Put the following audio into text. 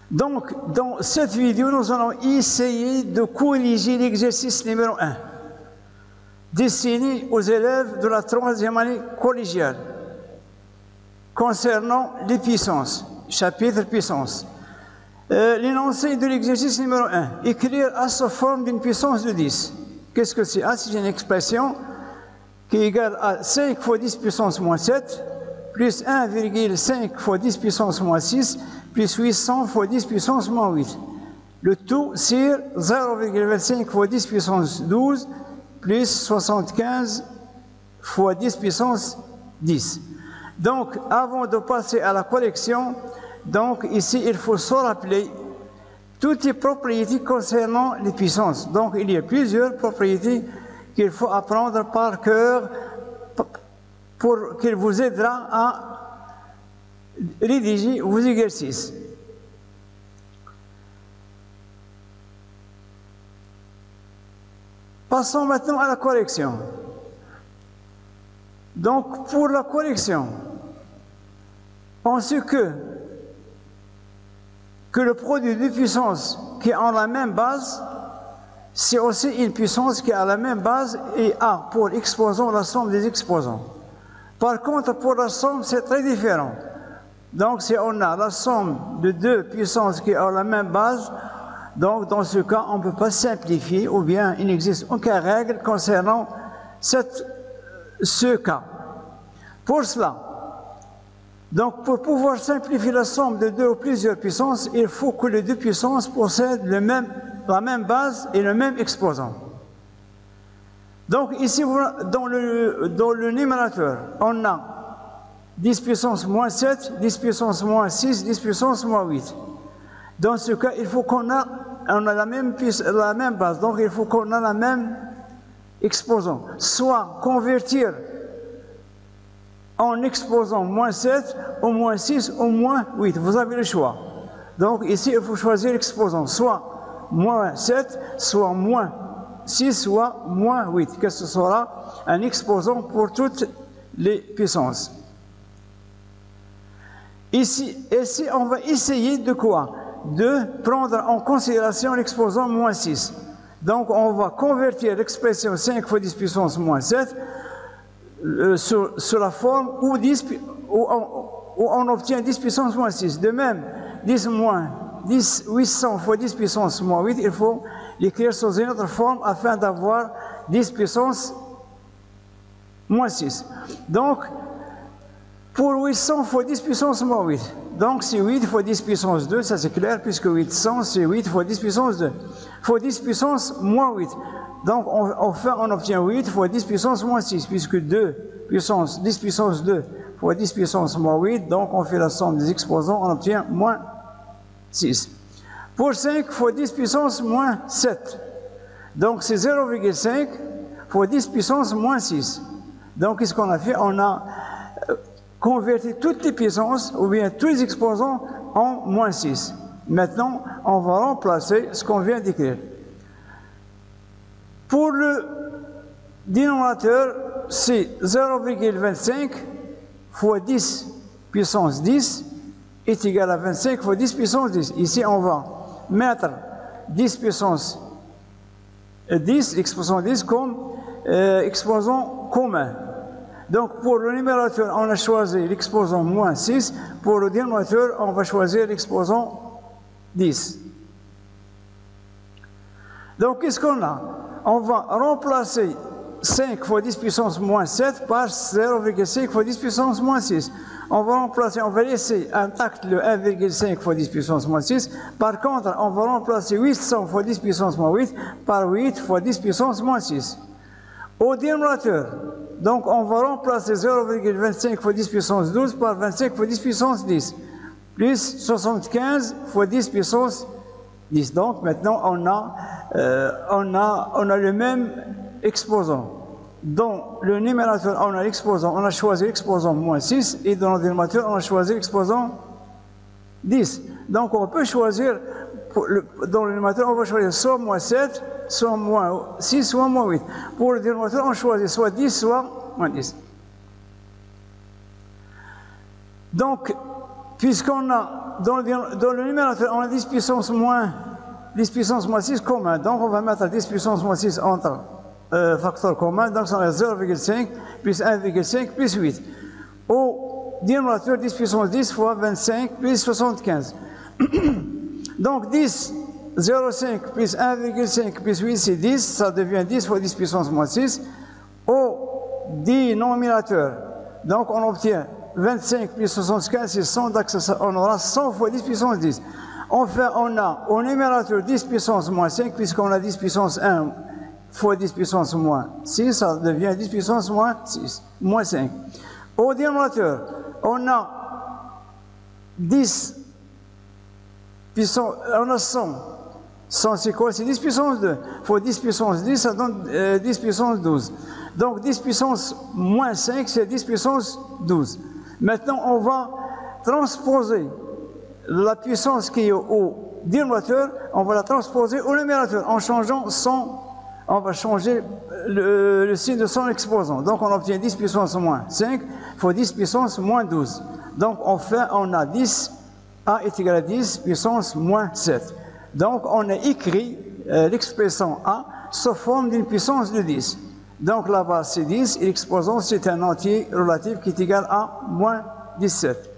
Donc, dans cette vidéo, nous allons essayer de corriger l'exercice numéro 1, destiné aux élèves de la 3e année collégiale, concernant les puissances, chapitre puissance. L'énoncé de l'exercice numéro 1, écrire à sa forme d'une puissance de 10. Qu'est-ce que c'est? C'est une expression qui est égale à 5 fois 10 puissance moins 7, plus 1,5 fois 10 puissance moins 6, plus 800 fois 10 puissance moins 8. Le tout sur 0,25 fois 10 puissance 12, plus 75 fois 10 puissance 10. Donc, avant de passer à la correction, donc ici, il faut se rappeler toutes les propriétés concernant les puissances. Donc, il y a plusieurs propriétés qu'il faut apprendre par cœur pour qu'il vous aidera à rédiger vos exercices. Passons maintenant à la correction. Donc, pour la correction, on sait que le produit de puissance qui a la même base, c'est aussi une puissance qui a la même base et a pour exposant la somme des exposants. Par contre, pour la somme, c'est très différent. Donc, si on a la somme de deux puissances qui ont la même base, donc dans ce cas, on ne peut pas simplifier, ou bien il n'existe aucune règle concernant ce cas. Pour cela, donc pour pouvoir simplifier la somme de deux ou plusieurs puissances, il faut que les deux puissances possèdent la même base et le même exposant. Donc ici, dans le numérateur, on a 10 puissance moins 7, 10 puissance moins 6, 10 puissance moins 8. Dans ce cas, il faut qu'on a la même base, donc il faut qu'on ait la même exposant. Soit convertir en exposant moins 7, ou moins 6, ou moins 8. Vous avez le choix. Donc ici, il faut choisir l'exposant. Soit moins 7, soit moins 6, soit moins 8. Que ce sera un exposant pour toutes les puissances. Ici, on va essayer de quoi? De prendre en considération l'exposant moins 6. Donc on va convertir l'expression 5 fois 10 puissance moins 7 sur la forme où on obtient 10 puissance moins 6. De même, 800 fois 10 puissance moins 8, il faut l'écrire sous une autre forme afin d'avoir 10 puissance moins 6. Donc, pour 800 fois 10 puissance moins 8, donc c'est 8 fois 10 puissance 2, ça c'est clair, puisque 800 c'est 8 fois 10 puissance 2, fois 10 puissance moins 8. Donc, enfin, on obtient 8 fois 10 puissance moins 6, puisque 10 puissance 2 fois 10 puissance moins 8, donc on fait la somme des exposants, on obtient moins 6. Pour 5 fois 10 puissance moins 7, donc c'est 0,5 fois 10 puissance moins 6. Donc, qu'est-ce qu'on a fait? On a converti toutes les puissances, ou bien tous les exposants, en moins 6. Maintenant, on va remplacer ce qu'on vient d'écrire. Pour le dénominateur, c'est 0,25 fois 10 puissance 10 est égal à 25 fois 10 puissance 10. Ici, on va mettre 10 puissance 10, l'exposant 10, comme exposant commun. Donc, pour le numérateur, on a choisi l'exposant moins 6. Pour le dénominateur, on va choisir l'exposant 10. Donc, qu'est-ce qu'on a? On va remplacer 5 fois 10 puissance moins 7 par 0,5 fois 10 puissance moins 6. On va laisser intact le 1,5 fois 10 puissance moins 6. Par contre, on va remplacer 800 fois 10 puissance moins 8 par 8 fois 10 puissance moins 6. Au dénominateur, donc on va remplacer 0,25 fois 10 puissance 12 par 25 fois 10 puissance 10, plus 75 fois 10 puissance 10. Donc maintenant, on a le même exposant. Dans le numérateur, on a l'exposant, on a choisi l'exposant moins 6, et dans le dénominateur, on a choisi l'exposant 10. Donc on peut choisir, dans le numérateur, on va choisir soit moins 7, soit moins 6, soit moins 8. Pour le dénominateur, on choisit soit 10, soit moins 10. Donc, puisqu'on a, dans le numérateur, on a 10 puissance moins 6 commun. Donc, on va mettre 10 puissance moins 6 entre facteurs communs. Donc, ça va 0,5 plus 1,5 plus 8. Au dénominateur, 10 puissance 10 fois 25 plus 75. Donc, 10, 0,5 plus 1,5 plus 8, c'est 10. Ça devient 10 fois 10 puissance moins 6. Au dénominateur, donc, on obtient 25 plus 75, c'est 100. Donc, on aura 100 fois 10 puissance 10. Enfin, on a au numérateur 10 puissance moins 5, puisqu'on a 10 puissance 1 fois 10 puissance moins 6, ça devient 10 puissance moins 6, moins 5. Au dénominateur, on a 10 puissance, on a 100. 100 c'est quoi? C'est 10 puissance 2. Fois 10 puissance 10, ça donne 10 puissance 12. Donc 10 puissance moins 5, c'est 10 puissance 12. Maintenant, on va transposer la puissance qui est au dénominateur, on va la transposer au numérateur en changeant on va changer le signe de son exposant. Donc on obtient 10 puissance moins 5 fois 10 puissance moins 12. Donc enfin on a 10, A est égal à 10 puissance moins 7. Donc on a écrit l'expression A sous forme d'une puissance de 10. Donc la base c'est 10 et l'exposant c'est un entier relatif qui est égal à moins 17.